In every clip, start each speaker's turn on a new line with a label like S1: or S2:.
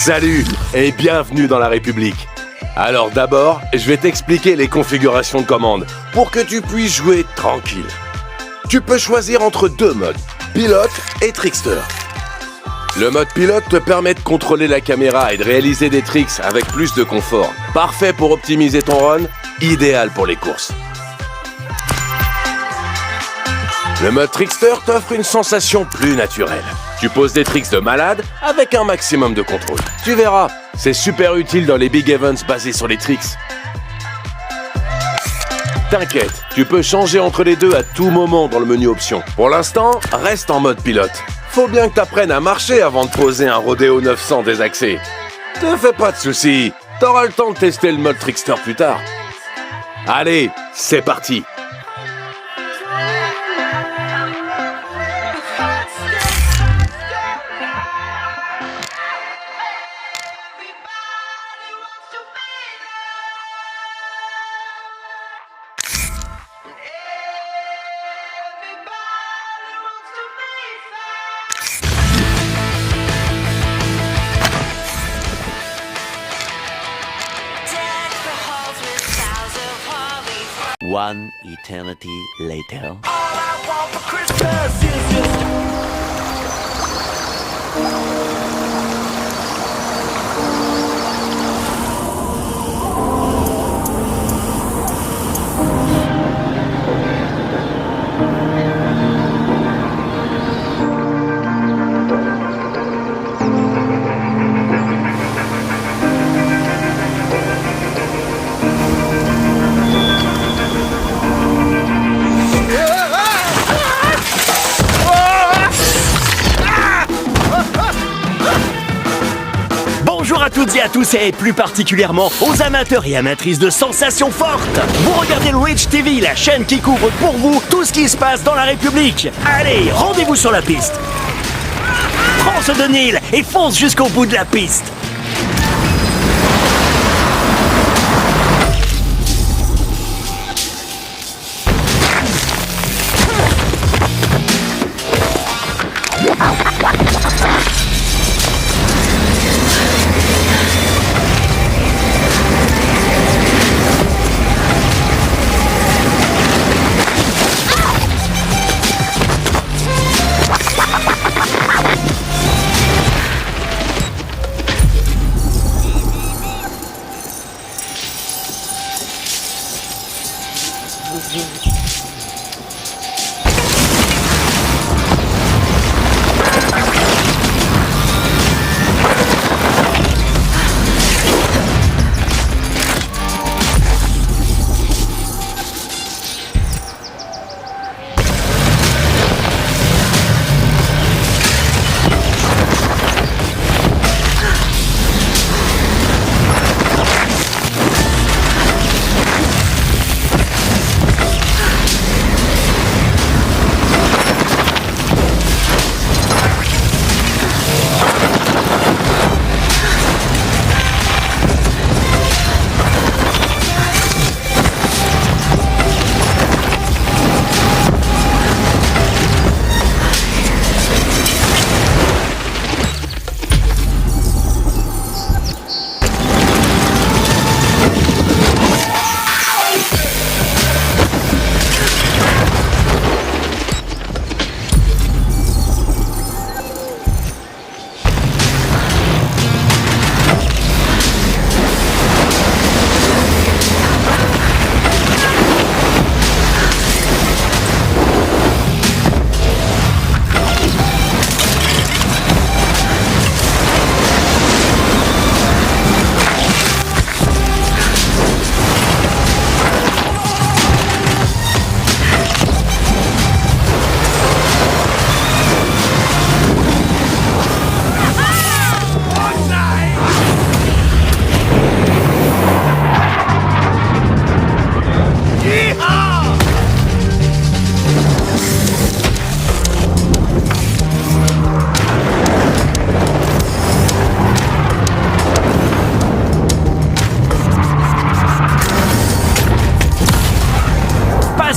S1: Salut et bienvenue dans la République. Alors d'abord, je vais t'expliquer les configurations de commande pour que tu puisses jouer tranquille. Tu peux choisir entre deux modes, pilote et trickster. Le mode pilote te permet de contrôler la caméra et de réaliser des tricks avec plus de confort. Parfait pour optimiser ton run, idéal pour les courses. Le mode trickster t'offre une sensation plus naturelle. Tu poses des tricks de malade avec un maximum de contrôle. Tu verras, c'est super utile dans les big events basés sur les tricks. T'inquiète, tu peux changer entre les deux à tout moment dans le menu options. Pour l'instant, reste en mode pilote. Faut bien que t'apprennes à marcher avant de poser un Rodeo 900 désaxé. Te fais pas de soucis, t'auras le temps de tester le mode trickster plus tard. Allez, c'est parti!
S2: One eternity later.
S3: Bonjour à toutes et à tous et plus particulièrement aux amateurs et amatrices de sensations fortes. Vous regardez le Rich TV, la chaîne qui couvre pour vous tout ce qui se passe dans la République. Allez, rendez-vous sur la piste. Prends ce Denil et fonce jusqu'au bout de la piste.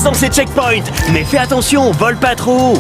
S3: Dans ces checkpoints, mais fais attention, vole pas trop.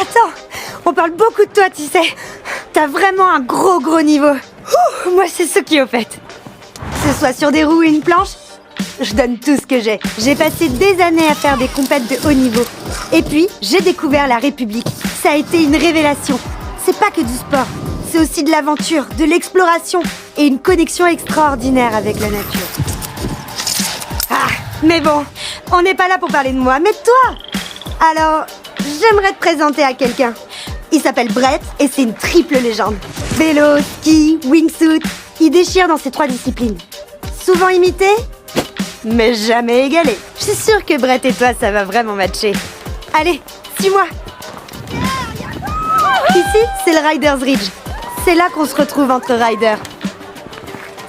S4: Attends, on parle beaucoup de toi, tu sais. T'as vraiment un gros niveau. Ouh, moi, c'est ce qui est au fait. Que ce soit sur des roues ou une planche, je donne tout ce que j'ai. J'ai passé des années à faire des compètes de haut niveau. Et puis, j'ai découvert la République. Ça a été une révélation. C'est pas que du sport, c'est aussi de l'aventure, de l'exploration et une connexion extraordinaire avec la nature. Ah, mais bon, on n'est pas là pour parler de moi, mais de toi. Alors, j'aimerais te présenter à quelqu'un. Il s'appelle Brett et c'est une triple légende. Vélo, ski, wingsuit, il déchire dans ces 3 disciplines. Souvent imité, mais jamais égalé. Je suis sûre que Brett et toi, ça va vraiment matcher. Allez, suis-moi. Ici, c'est le Riders Ridge. C'est là qu'on se retrouve entre riders.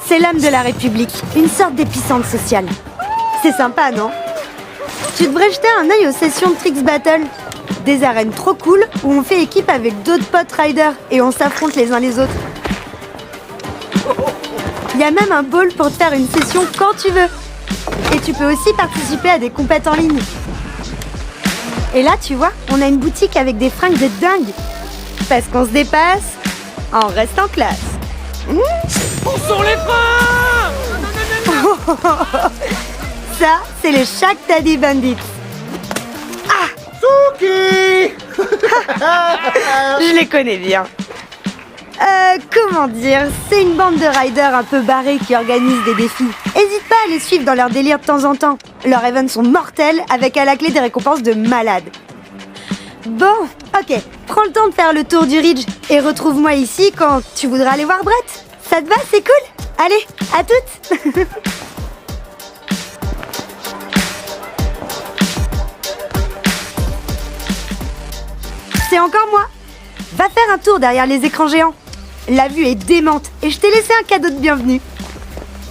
S4: C'est l'âme de la République, une sorte d'épicentre social. C'est sympa, non? Tu devrais jeter un œil aux sessions de Trix Battle. Des arènes trop cool où on fait équipe avec d'autres potes riders et on s'affronte les uns les autres. Il y a même un bowl pour te faire une session quand tu veux. Et tu peux aussi participer à des compètes en ligne. Et là, tu vois, on a une boutique avec des fringues de dingue. Parce qu'on se dépasse en restant classe.
S3: Où sont les freins?
S4: Ça, c'est les Shack Daddy Bandits.
S3: Suki.
S4: Je les connais bien. Comment dire, c'est une bande de riders un peu barrés qui organisent des défis. Hésite pas à les suivre dans leur délire de temps en temps. Leurs events sont mortels avec à la clé des récompenses de malades. Bon, ok, prends le temps de faire le tour du Ridge et retrouve-moi ici quand tu voudras aller voir Brett. Ça te va, c'est cool? Allez, à toutes. C'est encore moi. Va faire un tour derrière les écrans géants. La vue est démente et je t'ai laissé un cadeau de bienvenue.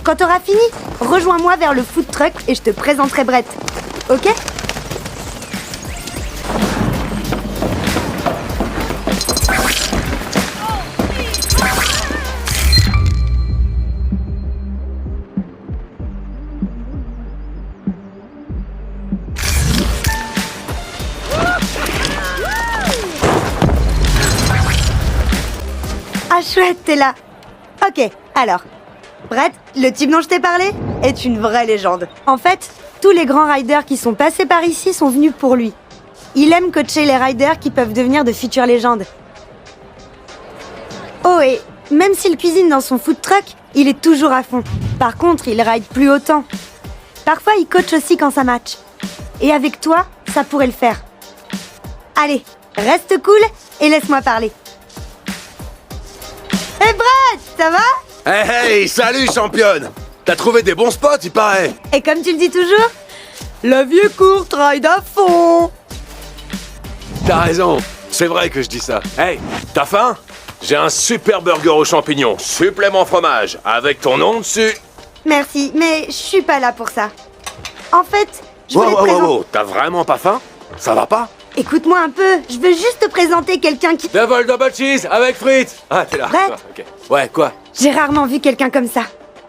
S4: Quand t'auras fini, rejoins-moi vers le food truck et je te présenterai Brett. Ok? Ah chouette, t'es là. Ok, alors, Brett, le type dont je t'ai parlé, est une vraie légende. En fait, tous les grands riders qui sont passés par ici sont venus pour lui. Il aime coacher les riders qui peuvent devenir de futures légendes. Oh, et même s'il cuisine dans son food truck, il est toujours à fond. Par contre, il ride plus autant. Parfois, il coach aussi quand ça match. Et avec toi, ça pourrait le faire. Allez, reste cool et laisse-moi parler. Hey Brett, ça va?
S1: Hey, salut championne! T'as trouvé des bons spots, il paraît!
S4: Et comme tu le dis toujours, la vie est courte, ride à fond!
S1: T'as raison, c'est vrai que je dis ça. Hey, t'as faim? J'ai un super burger aux champignons, supplément fromage, avec ton nom dessus.
S4: Merci, mais je suis pas là pour ça. En fait, je voulais te présenter...
S1: Wow, t'as vraiment pas faim? Ça va pas?
S4: Écoute-moi un peu, je veux juste te présenter quelqu'un qui...
S1: Double cheese avec frites! Ah, t'es là.
S4: Brett.
S1: Ok. Ouais, quoi?
S4: J'ai rarement vu quelqu'un comme ça.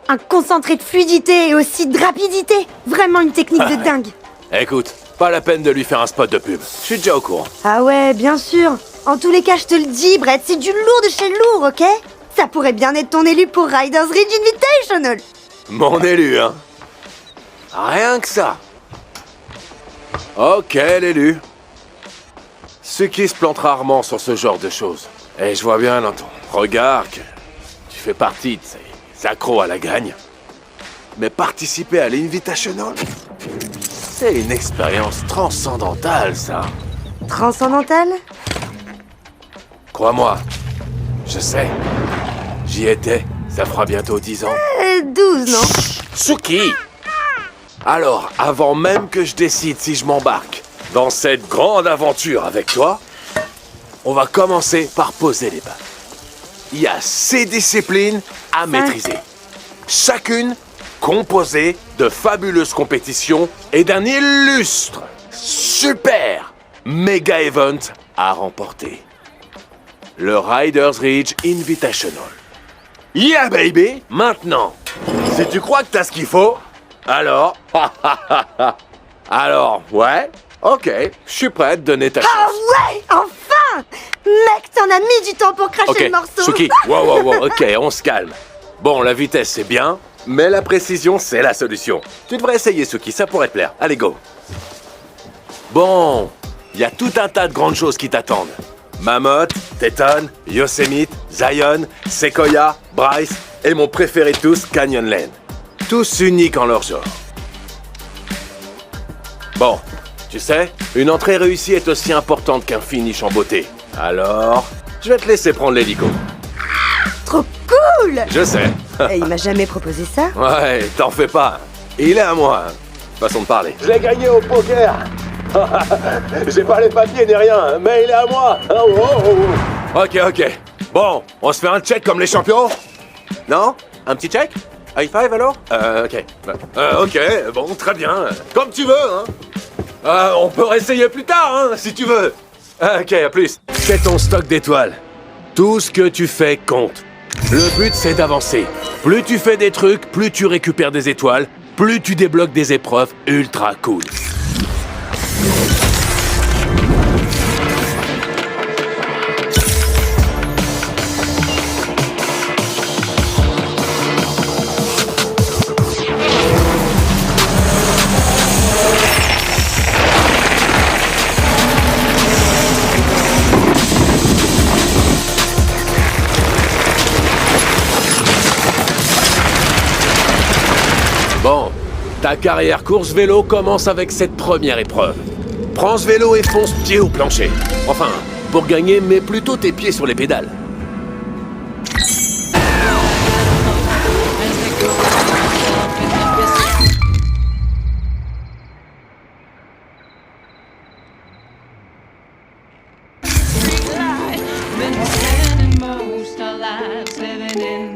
S4: Un concentré de fluidité et aussi de rapidité. Vraiment une technique de dingue.
S1: Écoute, pas la peine de lui faire un spot de pub. Je suis déjà au courant.
S4: Ah ouais, bien sûr. En tous les cas, je te le dis, Brett, c'est du lourd de chez lourd, ok? Ça pourrait bien être ton élu pour Riders Ridge Invitational.
S1: Mon élu, hein? Rien que ça. Ok, l'élu. Suki se plante rarement sur ce genre de choses. Et je vois bien dans ton regard que tu fais partie de ces accros à la gagne. Mais participer à l'Invitational, c'est une expérience transcendantale, ça.
S4: Transcendantal?
S1: Crois-moi, je sais. J'y étais, ça fera bientôt 10 ans.
S4: 12, non?
S1: Suki! Alors, avant même que je décide si je m'embarque dans cette grande aventure avec toi, on va commencer par poser les bases. Il y a 6 disciplines à maîtriser. Chacune composée de fabuleuses compétitions et d'un illustre, super, méga event à remporter. Le Riders Ridge Invitational. Yeah baby! Maintenant, si tu crois que t'as ce qu'il faut, alors... Alors, ouais, ok, je suis prêt à te donner ta chance.
S4: Ah ouais, enfin! t'en as mis du temps pour cracher
S1: Ok,
S4: le morceau.
S1: Suki, wow, ok, on se calme. Bon, la vitesse c'est bien, mais la précision c'est la solution. Tu devrais essayer, Suki, ça pourrait te plaire. Allez, go. Bon, il y a tout un tas de grandes choses qui t'attendent. Mammoth, Teton, Yosemite, Zion, Sequoia, Bryce et mon préféré de tous, Canyonland. Tous uniques en leur genre. Bon, tu sais, une entrée réussie est aussi importante qu'un finish en beauté. Alors, je vais te laisser prendre l'hélico.
S4: Trop cool.
S1: Je sais.
S4: Et il m'a jamais proposé ça.
S1: Ouais, t'en fais pas. Il est à moi. Façon de parler. Je l'ai gagné au poker. J'ai pas les papiers ni rien, mais il est à moi. Ok. Bon, on se fait un check comme les champions? Non? Un petit check? High five alors? Ok. Ok, bon, très bien. Comme tu veux, hein. On peut réessayer plus tard, hein, si tu veux. Ok, à plus. C'est ton stock d'étoiles. Tout ce que tu fais compte. Le but, c'est d'avancer. Plus tu fais des trucs, plus tu récupères des étoiles, plus tu débloques des épreuves ultra cool. Bon, ta carrière course vélo commence avec cette première épreuve. Prends ce vélo et fonce pied au plancher. Enfin, pour gagner, mets plutôt tes pieds sur les pédales.
S5: Been spending most our lives living in.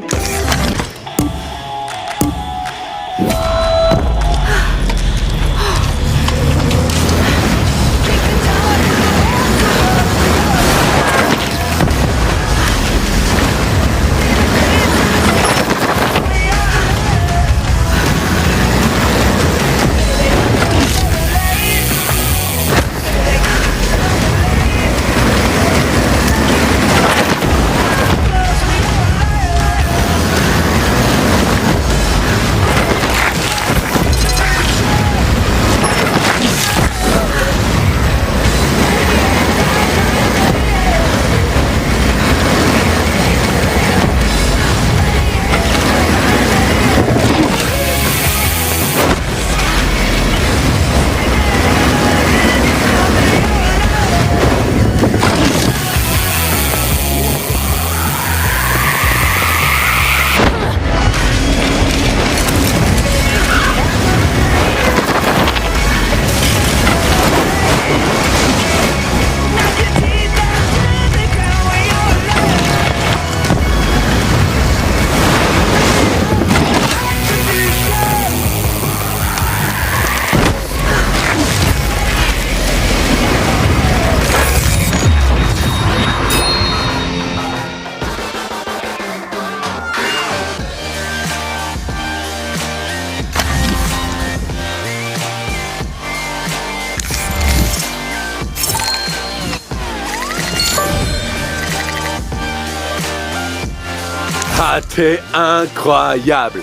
S1: Ah, t'es incroyable!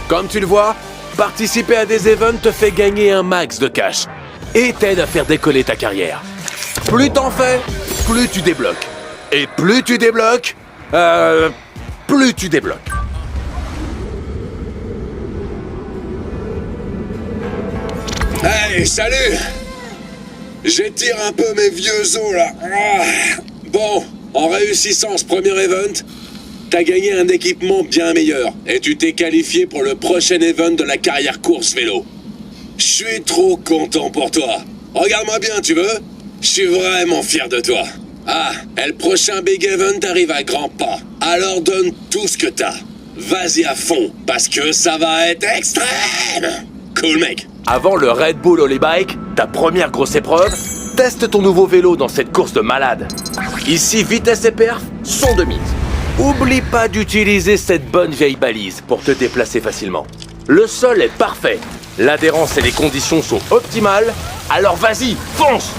S1: Comme tu le vois, participer à des events te fait gagner un max de cash et t'aide à faire décoller ta carrière. Plus t'en fais, plus tu débloques. Et plus tu débloques, plus tu débloques.
S6: Hey, salut! J'étire un peu mes vieux os là. Bon, en réussissant ce premier event, t'as gagné un équipement bien meilleur et tu t'es qualifié pour le prochain event de la carrière course vélo. Je suis trop content pour toi. Regarde-moi bien, tu veux? Je suis vraiment fier de toi. Ah, et le prochain big event arrive à grands pas. Alors donne tout ce que t'as. Vas-y à fond, parce que ça va être extrême! Cool, mec.
S1: Avant le Red Bull Holy Bike, ta première grosse épreuve, teste ton nouveau vélo dans cette course de malade. Ici, vitesse et perf sont de mise. Oublie pas d'utiliser cette bonne vieille balise pour te déplacer facilement. Le sol est parfait, l'adhérence et les conditions sont optimales, alors vas-y, fonce!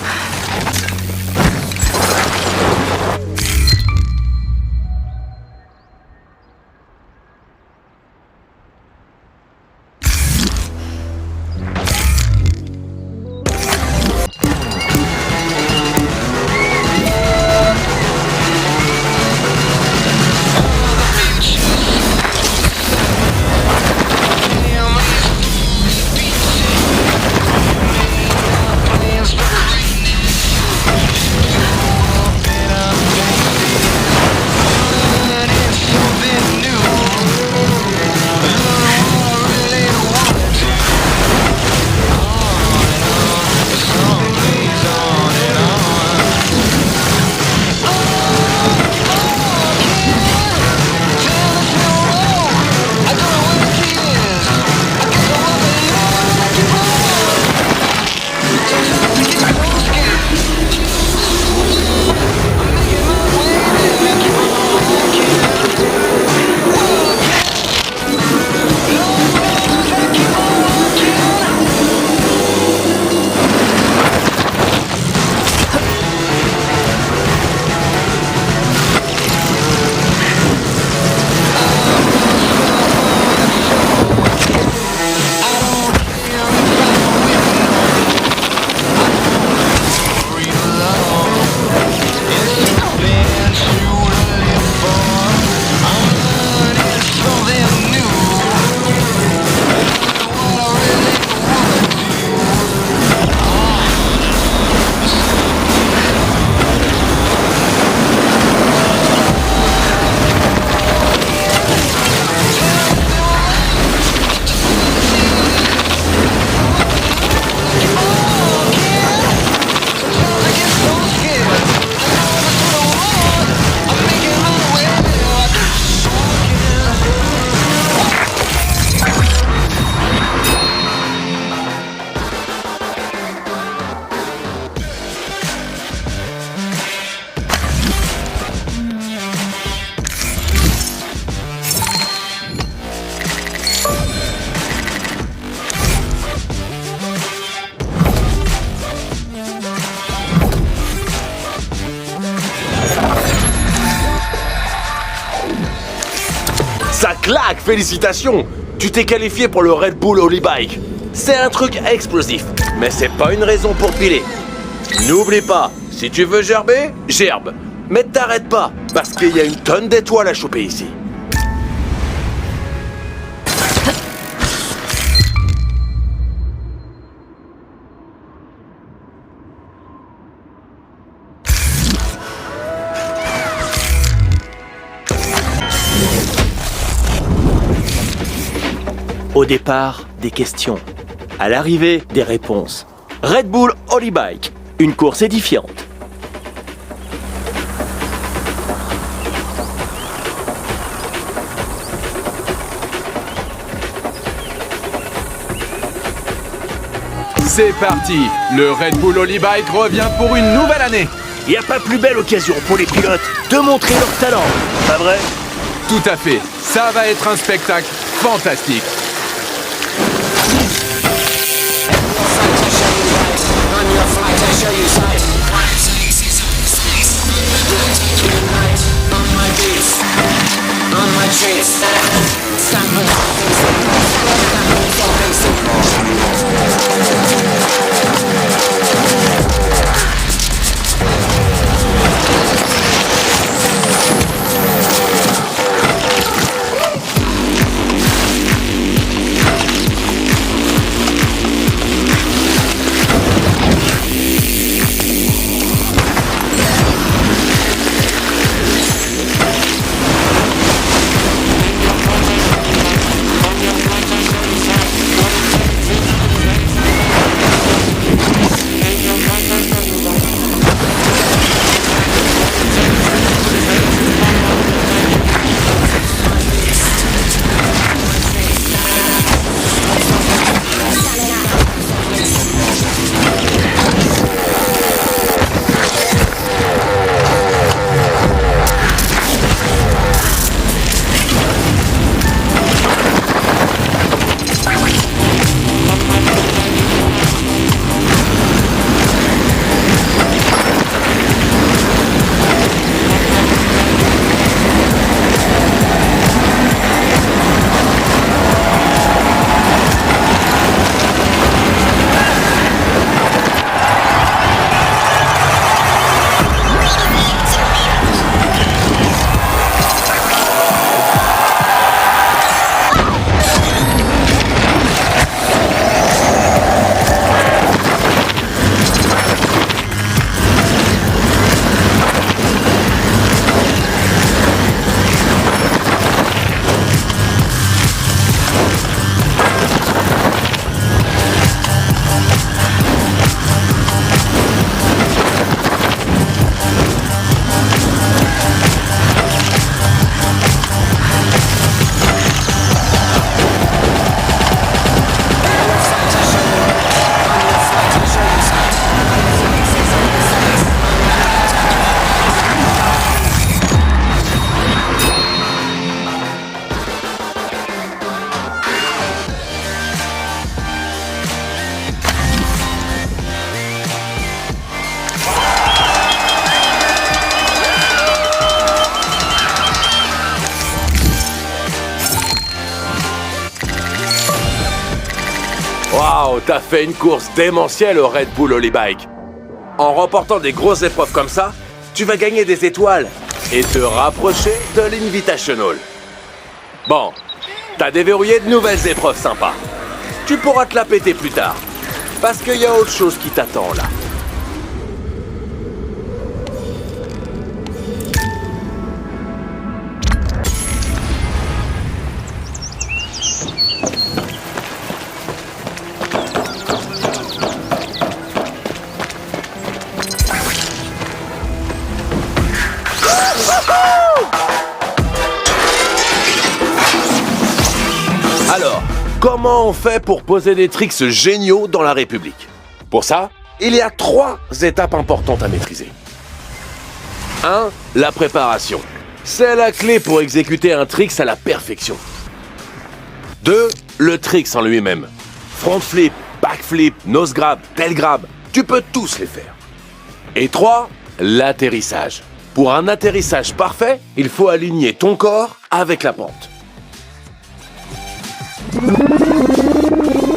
S1: claque, félicitations! Tu t'es qualifié pour le Red Bull Holy Bike. C'est un truc explosif, mais c'est pas une raison pour piler. N'oublie pas, si tu veux gerber, gerbe. Mais t'arrêtes pas, parce qu'il y a une tonne d'étoiles à choper ici.
S3: Au départ, des questions. À l'arrivée, des réponses. Red Bull Holy Bike, une course édifiante.
S7: C'est parti! Le Red Bull Holy Bike revient pour une nouvelle année!
S3: Y a pas plus belle occasion pour les pilotes de montrer leur talent, pas vrai?
S7: Tout à fait, ça va être un spectacle fantastique!
S1: Waouh, t'as fait une course démentielle au Red Bull Holy Bike. En remportant des grosses épreuves comme ça, tu vas gagner des étoiles et te rapprocher de l'Invitational. Bon, t'as déverrouillé de nouvelles épreuves sympas. Tu pourras te la péter plus tard, parce qu'il y a autre chose qui t'attend là. Alors, comment on fait pour poser des tricks géniaux dans la République? Pour ça, il y a 3 étapes importantes à maîtriser. 1. La préparation. C'est la clé pour exécuter un tricks à la perfection. 2. Le tricks en lui-même. Front flip, back flip, nose grab, tail grab, tu peux tous les faire. Et 3. L'atterrissage. Pour un atterrissage parfait, il faut aligner ton corps avec la pente.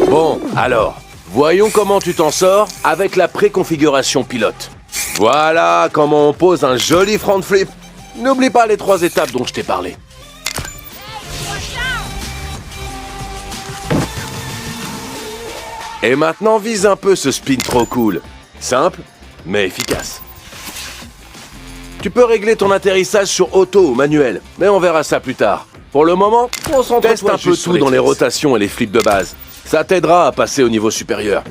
S1: Bon, alors, voyons comment tu t'en sors avec la préconfiguration pilote. Voilà comment on pose un joli front flip. N'oublie pas les 3 étapes dont je t'ai parlé. Et maintenant, vise un peu ce spin trop cool. Simple, mais efficace. Tu peux régler ton atterrissage sur auto ou manuel, mais on verra ça plus tard. Pour le moment, concentre-toi Teste un peu tout dans les rotations et les flips de base. Ça t'aidera à passer au niveau supérieur.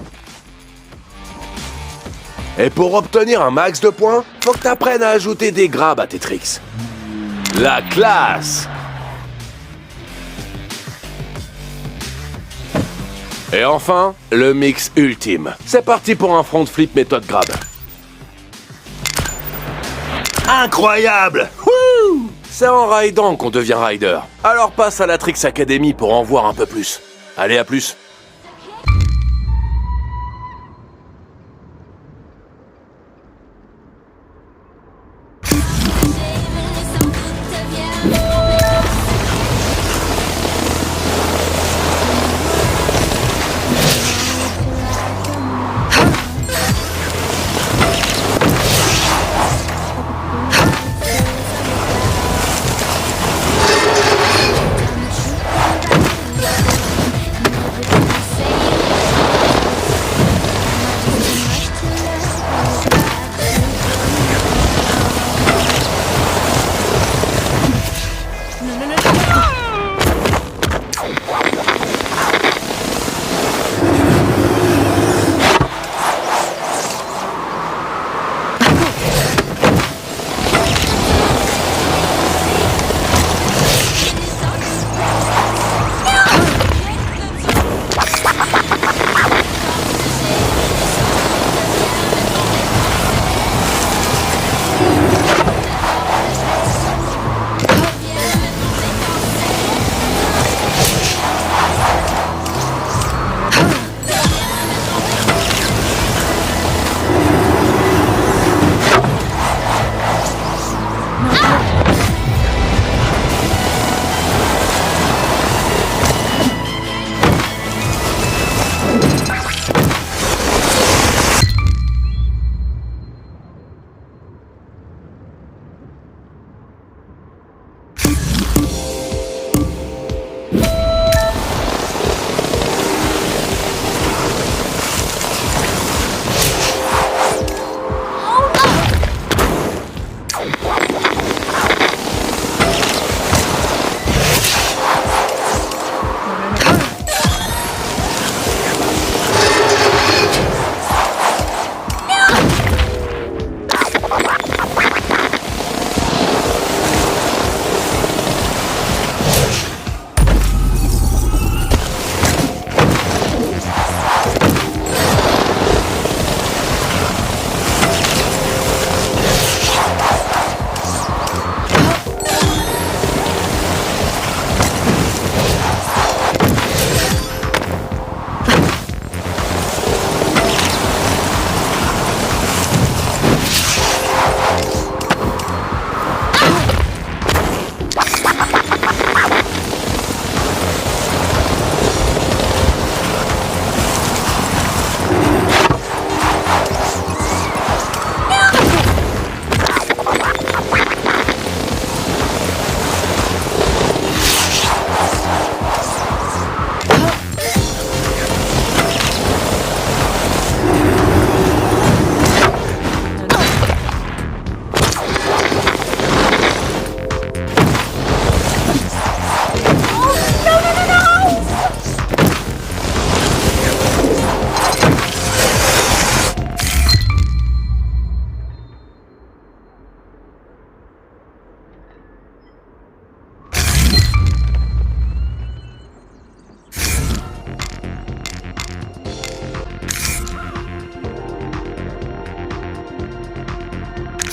S1: Et pour obtenir un max de points, faut que t'apprennes à ajouter des grabs à tes tricks. La classe! Et enfin, le mix ultime. C'est parti pour un front flip méthode grab. Incroyable! Wouh! C'est en ridant qu'on devient rider. Alors passe à la Tricks Academy pour en voir un peu plus. Allez, à plus!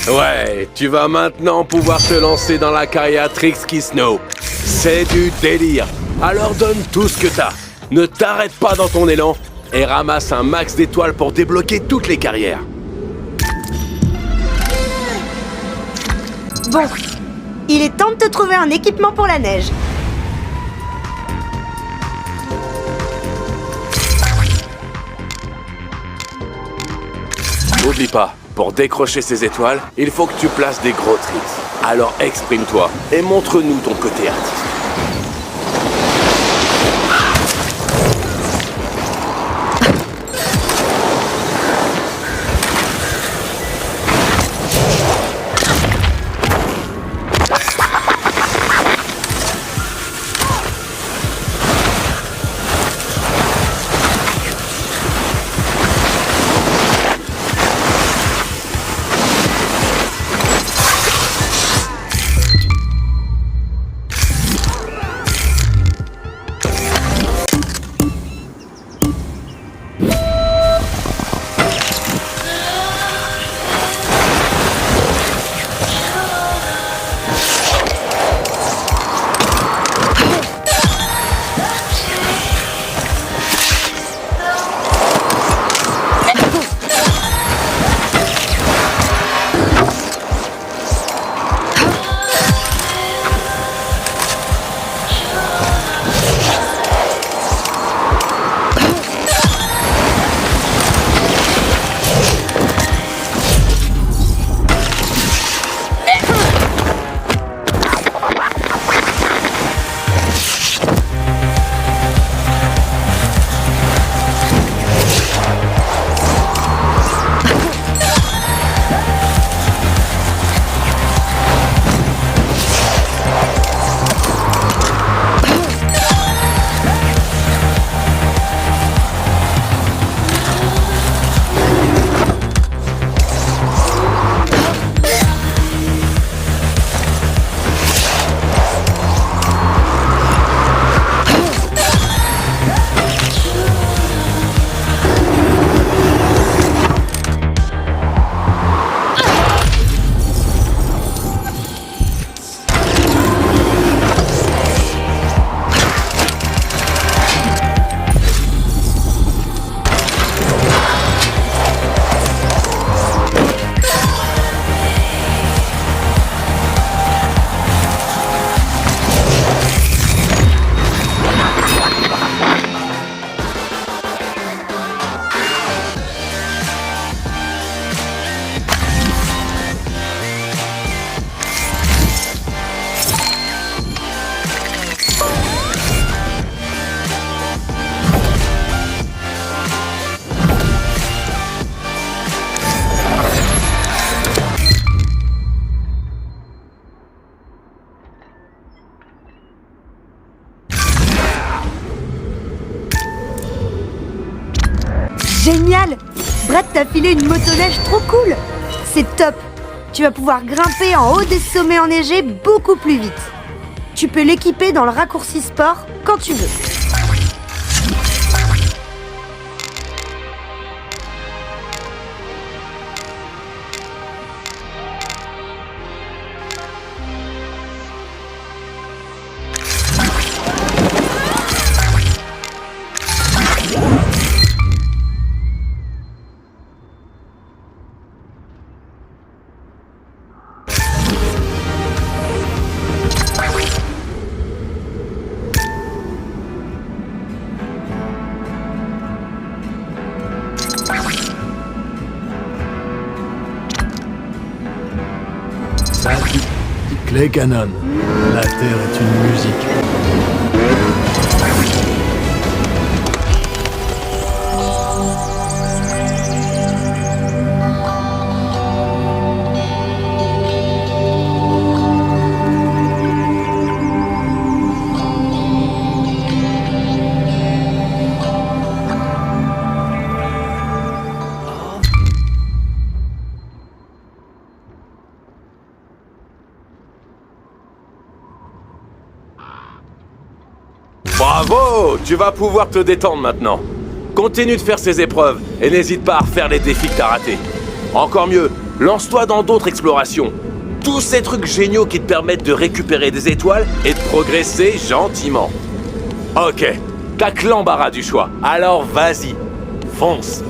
S1: Ouais, tu vas maintenant pouvoir te lancer dans la carrière Trixie Snow. C'est du délire. Alors donne tout ce que t'as. Ne t'arrête pas dans ton élan et ramasse un max d'étoiles pour débloquer toutes les carrières.
S4: Bon, il est temps de te trouver un équipement pour la neige.
S1: N'oublie pas, pour décrocher ces étoiles, il faut que tu places des gros tricks. Alors exprime-toi et montre-nous ton côté artistique.
S4: Génial! Brett t'a filé une motoneige trop cool! C'est top! Tu vas pouvoir grimper en haut des sommets enneigés beaucoup plus vite. Tu peux l'équiper dans le raccourci sport quand tu veux.
S8: Clay Cannon. La Terre est une musique.
S1: Bravo! Tu vas pouvoir te détendre maintenant. Continue de faire ces épreuves et n'hésite pas à refaire les défis que t'as ratés. Encore mieux, lance-toi dans d'autres explorations. Tous ces trucs géniaux qui te permettent de récupérer des étoiles et de progresser gentiment. Ok, t'as que l'embarras du choix, alors vas-y, fonce!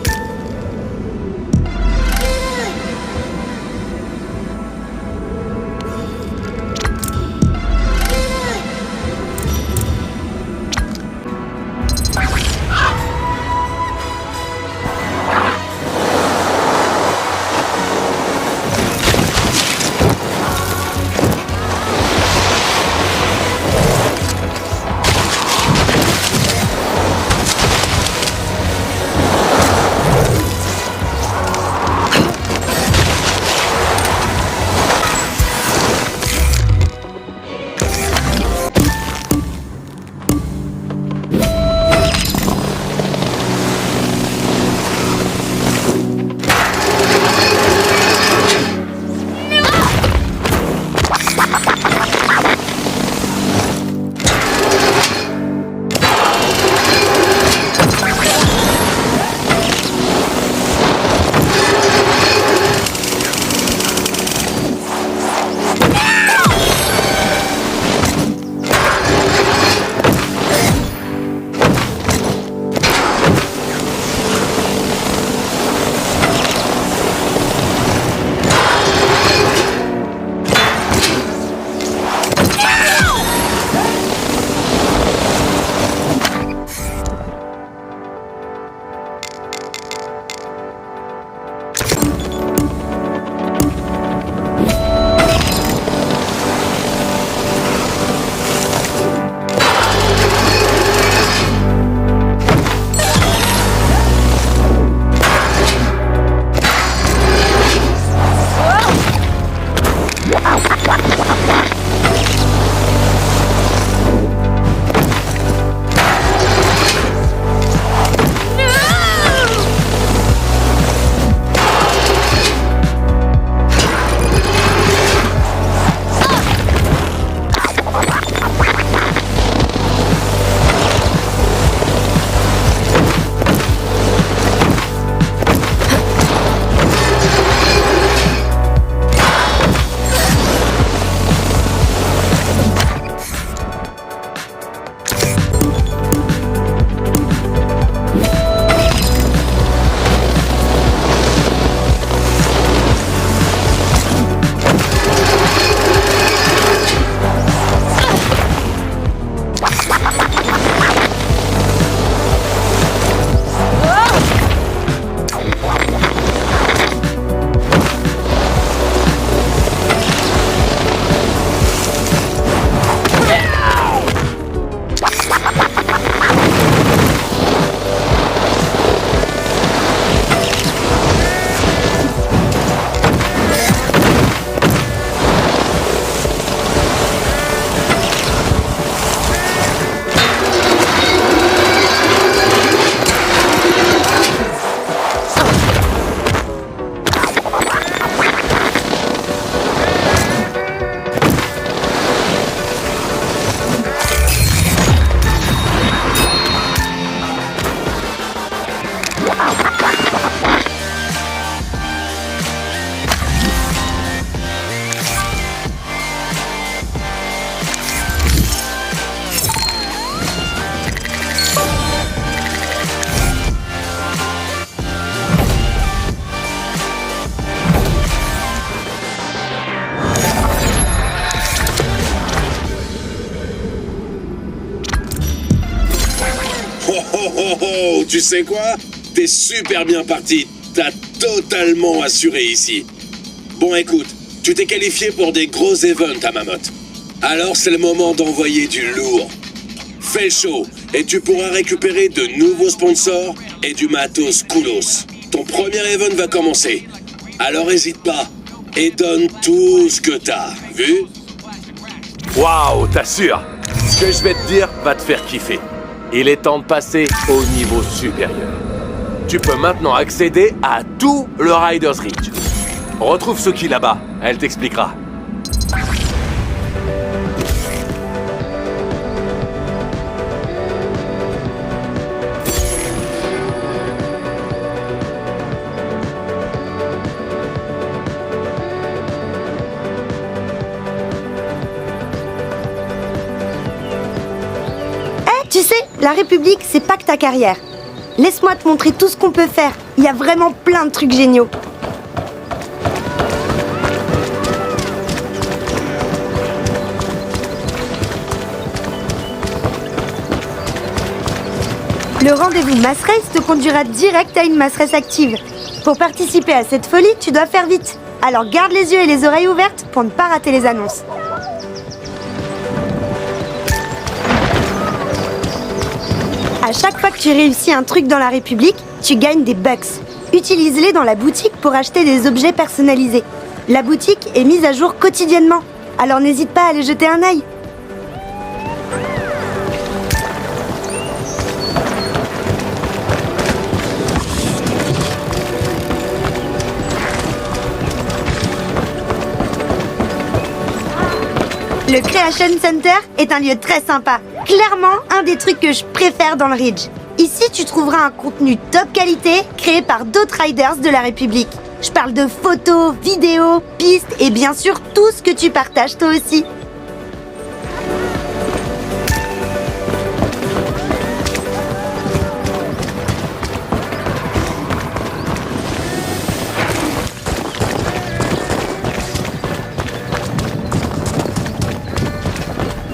S6: Tu sais quoi? T'es super bien parti. T'as totalement assuré ici. Bon, écoute, tu t'es qualifié pour des gros events à Mammoth. Alors c'est le moment d'envoyer du lourd. Fais le show et tu pourras récupérer de nouveaux sponsors et du matos coolos. Ton premier event va commencer. Alors hésite pas et donne tout ce que t'as. Vu?
S1: Waouh, t'assures? Ce que je vais te dire va te faire kiffer. Il est temps de passer au niveau supérieur. Tu peux maintenant accéder à tout le Riders Ridge. Retrouve Soki là-bas, elle t'expliquera.
S4: Tu sais, la République, c'est pas que ta carrière. Laisse-moi te montrer tout ce qu'on peut faire. Il y a vraiment plein de trucs géniaux. Le rendez-vous Mass Race te conduira direct à une Mass Race active. Pour participer à cette folie, tu dois faire vite. Alors garde les yeux et les oreilles ouvertes pour ne pas rater les annonces. À chaque fois que tu réussis un truc dans la République, tu gagnes des bucks. Utilise-les dans la boutique pour acheter des objets personnalisés. La boutique est mise à jour quotidiennement, alors n'hésite pas à aller jeter un œil. Le Creation Center est un lieu très sympa. Clairement, un des trucs que je préfère dans le Ridge. Ici, tu trouveras un contenu top qualité créé par d'autres riders de la République. Je parle de photos, vidéos, pistes et bien sûr tout ce que tu partages toi aussi.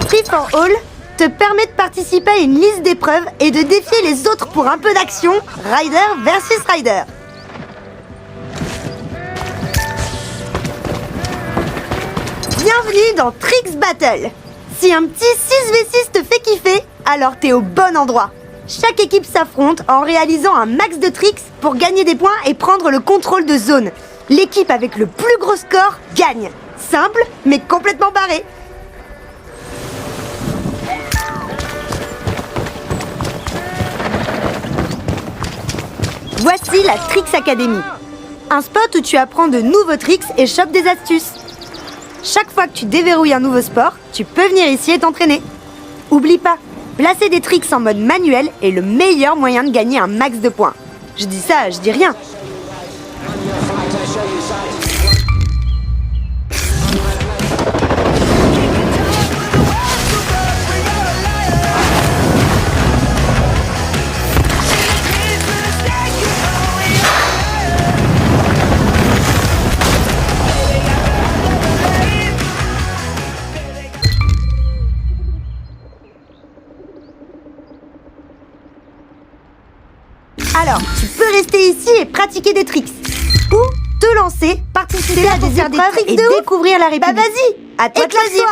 S4: Free for All te permet de participer à une liste d'épreuves et de défier les autres pour un peu d'action. Rider versus Rider. Bienvenue dans Tricks Battle. Si un petit 6v6 te fait kiffer, alors t'es au bon endroit. Chaque équipe s'affronte en réalisant un max de tricks pour gagner des points et prendre le contrôle de zone. L'équipe avec le plus gros score gagne. Simple, mais complètement barré. Voici la Tricks Academy. Un spot où tu apprends de nouveaux tricks et chopes des astuces. Chaque fois que tu déverrouilles un nouveau sport, tu peux venir ici et t'entraîner. Oublie pas, placer des tricks en mode manuel est le meilleur moyen de gagner un max de points. Je dis ça, je dis rien. Alors, tu peux rester ici et pratiquer des tricks. Ou te lancer, participer à des épreuves et découvrir la République. Bah vas-y, à toi de choisir.